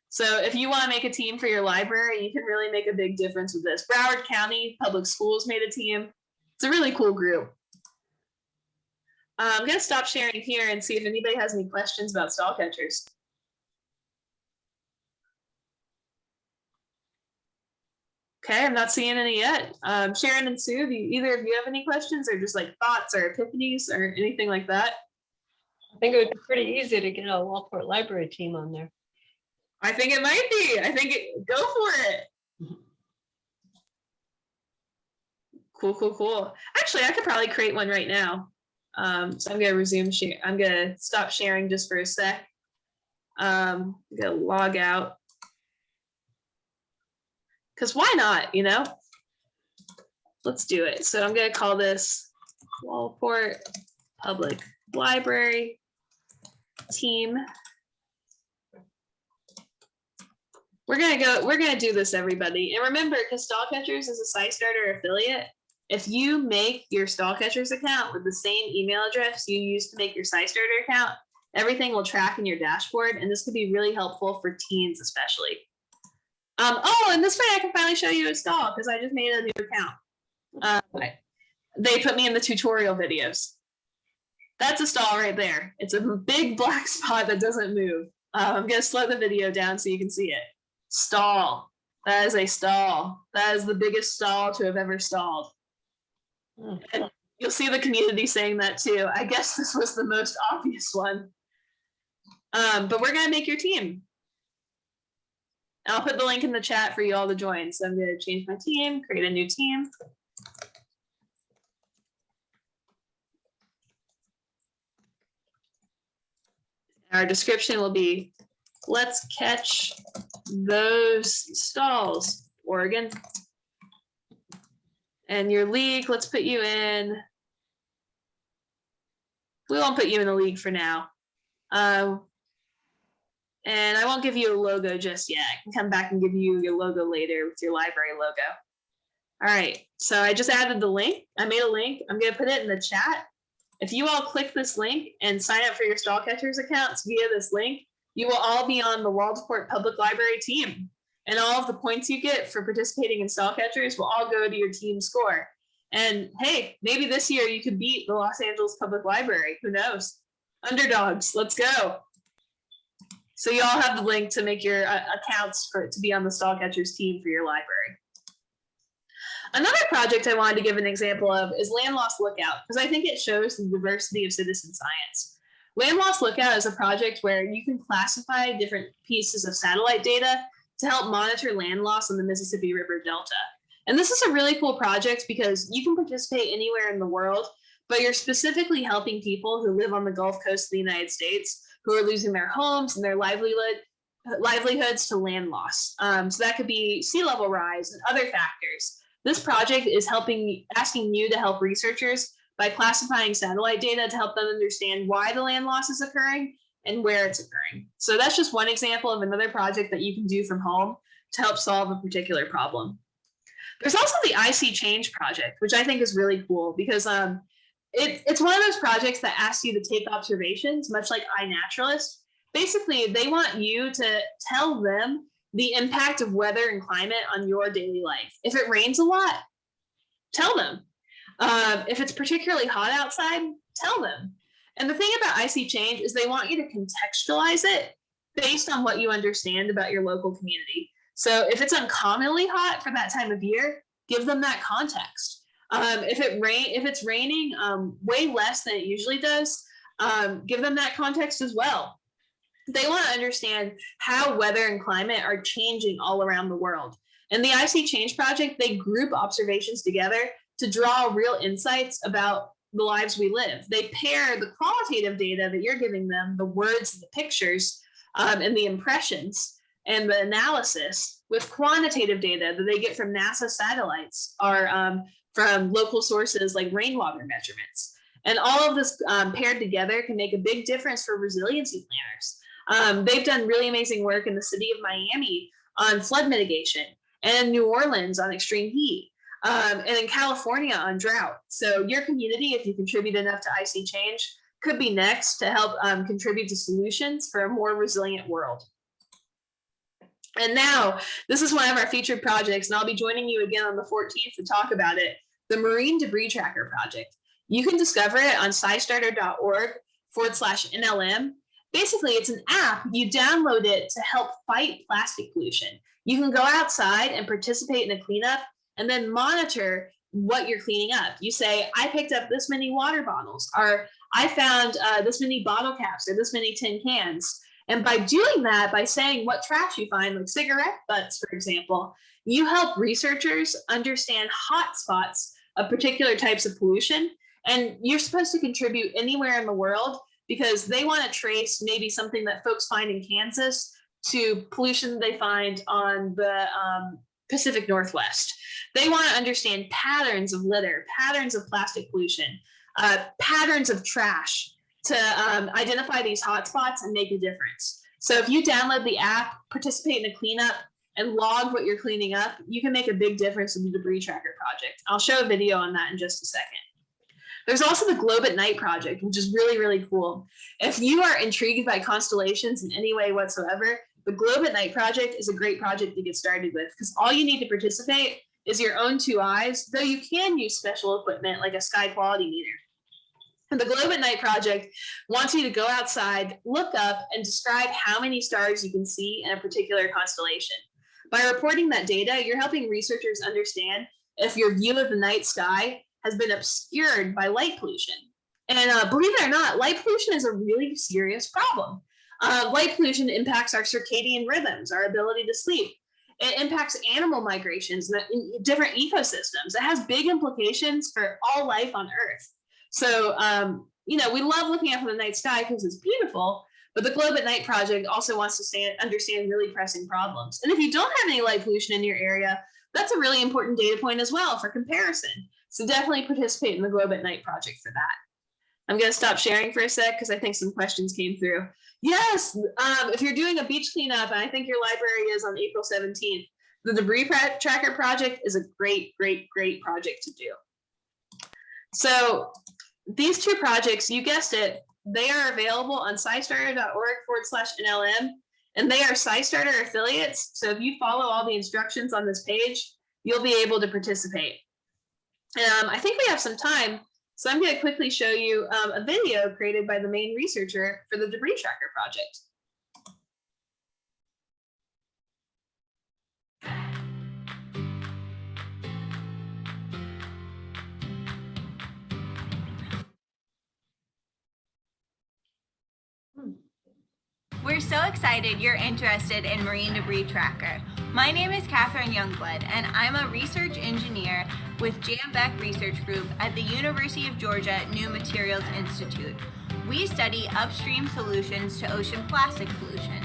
So if you want to make a team for your library, you can really make a big difference with this. Broward County Public Schools made a team. It's a really cool group. I'm going to stop sharing here and see if anybody has any questions about stall catchers. Okay, I'm not seeing any yet. Sharon and Sue, do either of you have any questions or just like thoughts or epiphanies or anything like that? I think it would be pretty easy to get a Waldport Library team on there. I think it might be. Go for it. Cool. Actually, I could probably create one right now. So I'm going to resume share. I'm going to stop sharing just for a sec. I'm going to log out. Because why not, you know? Let's do it. So I'm going to call this Waldport Public Library team. We're going to do this, everybody. And remember, because Stall Catchers is a SciStarter affiliate, if you make your Stall Catchers account with the same email address you used to make your SciStarter account, everything will track in your dashboard, and this could be really helpful for teens especially. Oh, and this way I can finally show you a stall because I just made a new account. They put me in the tutorial videos. That's a stall right there. It's a big black spot that doesn't move. I'm going to slow the video down so you can see it. Stall. That is a stall. That is the biggest stall to have ever stalled. And you'll see the community saying that too. I guess this was the most obvious one. But we're going to make your team. I'll put the link in the chat for you all to join. So I'm going to change my team, create a new team. Our description will be, let's catch those stalls, Oregon. And your league, let's put you in. We won't put you in the league for now. And I won't give you a logo just yet. I can come back and give you your logo later with your library logo. All right, so I just added the link. I made a link. I'm going to put it in the chat. If you all click this link and sign up for your Stall Catchers accounts via this link, you will all be on the Waldport Public Library team. And all of the points you get for participating in Stall Catchers will all go to your team score. And hey, maybe this year you could beat the Los Angeles Public Library. Who knows? Underdogs, let's go. So you all have the link to make your accounts to be on the Stall Catchers team for your library. Another project I wanted to give an example of is Land Loss Lookout, because I think it shows the diversity of citizen science. Land Loss Lookout is a project where you can classify different pieces of satellite data to help monitor land loss in the Mississippi River Delta. And this is a really cool project because you can participate anywhere in the world, but you're specifically helping people who live on the Gulf Coast of the United States who are losing their homes and their livelihoods to land loss. So that could be sea level rise and other factors. This project is asking you to help researchers by classifying satellite data to help them understand why the land loss is occurring and where it's occurring. So that's just one example of another project that you can do from home to help solve a particular problem. There's also the IC Change project, which I think is really cool because it's one of those projects that asks you to take observations, much like iNaturalist. Basically, they want you to tell them the impact of weather and climate on your daily life. If it rains a lot, tell them. If it's particularly hot outside, tell them. And the thing about IC Change is they want you to contextualize it based on what you understand about your local community. So if it's uncommonly hot for that time of year, give them that context. If it's raining way less than it usually does, give them that context as well. They want to understand how weather and climate are changing all around the world. And the IC Change project, they group observations together to draw real insights about the lives we live. They pair the qualitative data that you're giving them, the words, the pictures, and the impressions and the analysis with quantitative data that they get from NASA satellites or from local sources like rainwater measurements. And all of this paired together can make a big difference for resiliency planners. They've done really amazing work in the city of Miami on flood mitigation and in New Orleans on extreme heat. And in California on drought. So your community, if you contribute enough to IC Change, could be next to help contribute to solutions for a more resilient world. And now, this is one of our featured projects, and I'll be joining you again on the 14th to talk about it, the Marine Debris Tracker Project. You can discover it on scistarter.org/NLM. Basically, it's an app. You download it to help fight plastic pollution. You can go outside and participate in a cleanup and then monitor what you're cleaning up. You say, I picked up this many water bottles, or I found this many bottle caps, or this many tin cans. And by doing that, by saying what trash you find, like cigarette butts, for example, you help researchers understand hotspots of particular types of pollution. And you're supposed to contribute anywhere in the world because they want to trace maybe something that folks find in Kansas to pollution they find on the Pacific Northwest. They want to understand patterns of litter, patterns of plastic pollution, patterns of trash to identify these hotspots and make a difference. So if you download the app, participate in a cleanup, and log what you're cleaning up, you can make a big difference in the Debris Tracker project. I'll show a video on that in just a second. There's also the Globe at Night project, which is really, really cool. If you are intrigued by constellations in any way whatsoever, the Globe at Night project is a great project to get started with because all you need to participate is your own 2 eyes, though you can use special equipment like a sky quality meter. And the Globe at Night project wants you to go outside, look up, and describe how many stars you can see in a particular constellation. By reporting that data, you're helping researchers understand if your view of the night sky has been obscured by light pollution. And believe it or not, light pollution is a really serious problem. Light pollution impacts our circadian rhythms, our ability to sleep. It impacts animal migrations in different ecosystems. It has big implications for all life on Earth. So, we love looking up in the night sky because it's beautiful, but the Globe at Night project also wants to understand really pressing problems. And if you don't have any light pollution in your area, that's a really important data point as well for comparison. So definitely participate in the Globe at Night project for that. I'm going to stop sharing for a sec because I think some questions came through. Yes, if you're doing a beach cleanup, and I think your library is on April 17th, the Debris Tracker project is a great, great, great project to do. So these 2 projects, you guessed it, they are available on scistarter.org/NLM, and they are SciStarter affiliates. So if you follow all the instructions on this page, you'll be able to participate. I think we have some time, so I'm going to quickly show you a video created by the main researcher for the Debris Tracker project. We're so excited you're interested in Marine Debris Tracker. My name is Catherine Youngblood, and I'm a research engineer with Jan Beck Research Group at the University of Georgia New Materials Institute. We study upstream solutions to ocean plastic pollution.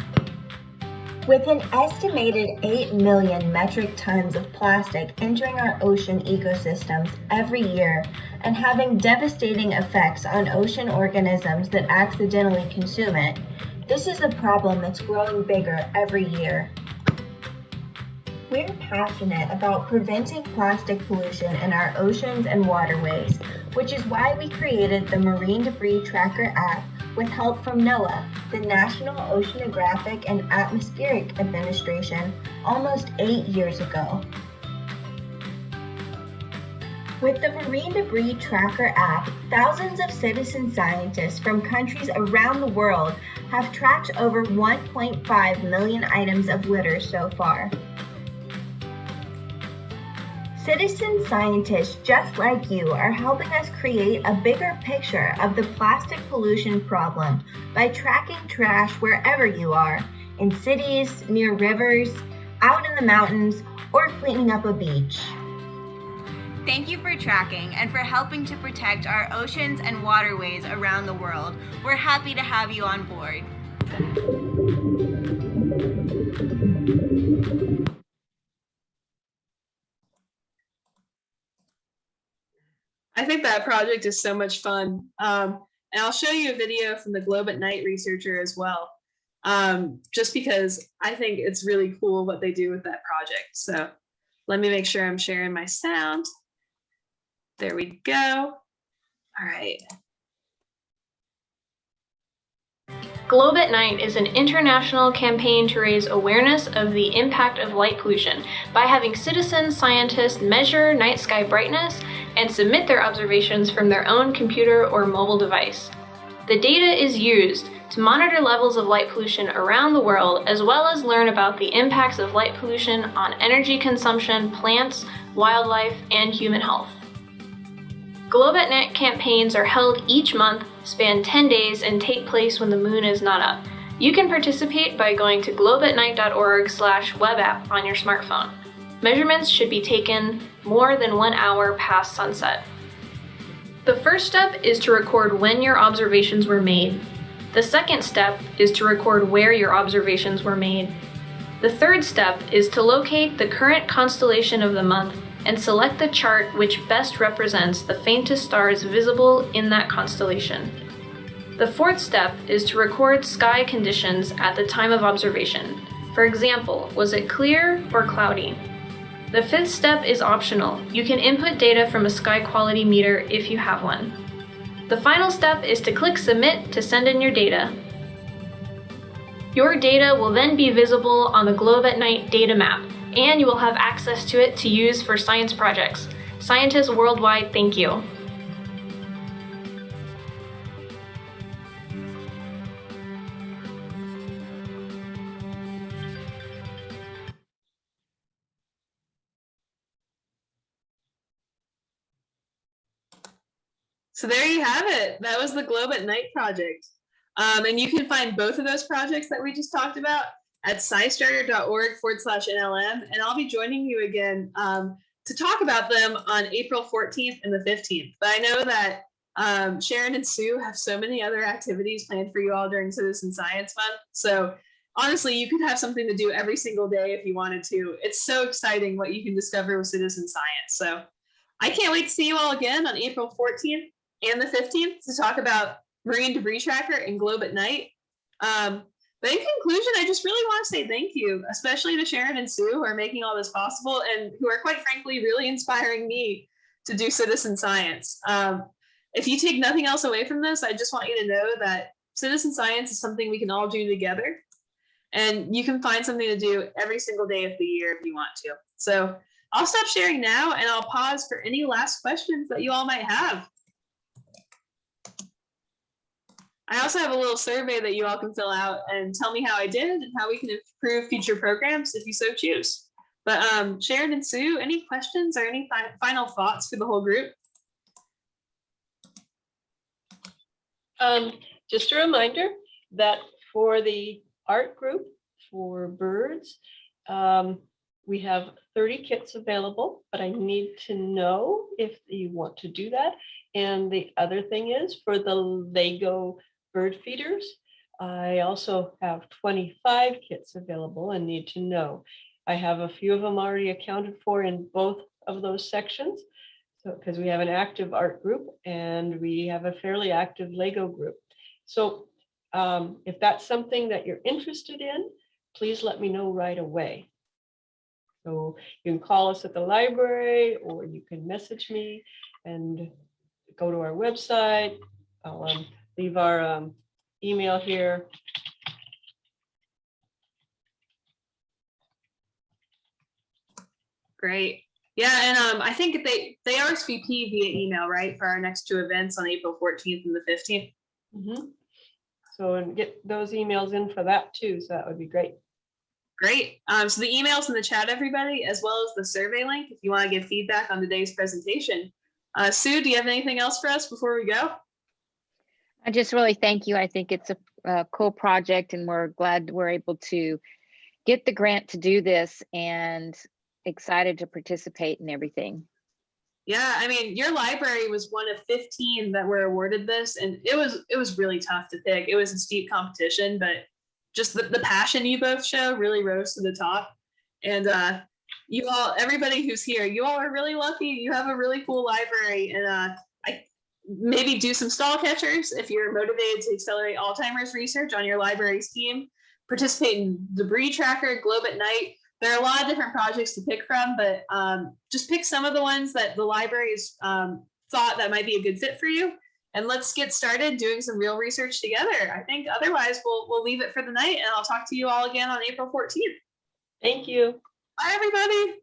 With an estimated 8 million metric tons of plastic entering our ocean ecosystems every year and having devastating effects on ocean organisms that accidentally consume it, this is a problem that's growing bigger every year. We're passionate about preventing plastic pollution in our oceans and waterways, which is why we created the Marine Debris Tracker app with help from NOAA, the National Oceanographic and Atmospheric Administration, almost 8 years ago. With the Marine Debris Tracker app, thousands of citizen scientists from countries around the world have tracked over 1.5 million items of litter so far. Citizen scientists just like you are helping us create a bigger picture of the plastic pollution problem by tracking trash wherever you are, in cities, near rivers, out in the mountains, or cleaning up a beach. Thank you for tracking and for helping to protect our oceans and waterways around the world. We're happy to have you on board. I think that project is so much fun. And I'll show you a video from the Globe at Night researcher as well, just because I think it's really cool what they do with that project. So let me make sure I'm sharing my sound. There we go. All right. Globe at Night is an international campaign to raise awareness of the impact of light pollution by having citizen scientists measure night sky brightness and submit their observations from their own computer or mobile device. The data is used to monitor levels of light pollution around the world, as well as learn about the impacts of light pollution on energy consumption, plants, wildlife, and human health. Globe at Night campaigns are held each month, span 10 days, and take place when the moon is not up. You can participate by going to globeatnight.org/webapp on your smartphone. Measurements should be taken more than 1 hour past sunset. The first step is to record when your observations were made. The second step is to record where your observations were made. The third step is to locate the current constellation of the month and select the chart which best represents the faintest stars visible in that constellation. The fourth step is to record sky conditions at the time of observation. For example, was it clear or cloudy? The fifth step is optional. You can input data from a sky quality meter if you have one. The final step is to click Submit to send in your data. Your data will then be visible on the Globe at Night data map, and you will have access to it to use for science projects. Scientists worldwide, thank you. So there you have it. That was the Globe at Night project. And you can find both of those projects that we just talked about at scistarter.org/NLM. And I'll be joining you again to talk about them on April 14th and the 15th. But I know that Sharon and Sue have so many other activities planned for you all during Citizen Science Month. So honestly, you could have something to do every single day if you wanted to. It's so exciting what you can discover with citizen science. So I can't wait to see you all again on April 14th and the 15th to talk about Marine Debris Tracker and Globe at Night. But in conclusion, I just really want to say thank you, especially to Sharon and Sue, who are making all this possible and who are, quite frankly, really inspiring me to do citizen science. If you take nothing else away from this, I just want you to know that citizen science is something we can all do together. And you can find something to do every single day of the year if you want to. So I'll stop sharing now and I'll pause for any last questions that you all might have. I also have a little survey that you all can fill out and tell me how I did and how we can improve future programs if you so choose. But Sharon and Sue, any questions or any final thoughts for the whole group? Just a reminder that for the art group for birds, We have 30 kits available, but I need to know if you want to do that. And the other thing is for the Lego bird feeders, I also have 25 kits available and need to know. I have a few of them already accounted for in both of those sections. So, because we have an active art group and we have a fairly active Lego group. So if that's something that you're interested in, please let me know right away. So you can call us at the library or you can message me and go to our website. I'll leave our email here. Great. Yeah, and I think they RSVP via email, right, for our next two events on April 14th and the 15th. Mm-hmm. So and get those emails in for that too. So that would be great. Great. So the email's in the chat, everybody, as well as the survey link if you want to give feedback on today's presentation. Sue, do you have anything else for us before we go? I just really thank you. I think it's a cool project and we're glad we're able to get the grant to do this and excited to participate in everything. Yeah, I mean, your library was one of 15 that were awarded this, and it was really tough to pick. It was a steep competition, but just the passion you both show really rose to the top. And you all, everybody who's here, you all are really lucky. You have a really cool library, and I maybe do some stall catchers if you're motivated to accelerate Alzheimer's research on your library's team. Participate in Debris Tracker, Globe at Night. There are a lot of different projects to pick from, but just pick some of the ones that the libraries thought that might be a good fit for you. And let's get started doing some real research together. I think otherwise we'll leave it for the night and I'll talk to you all again on April 14th. Thank you. Bye, everybody.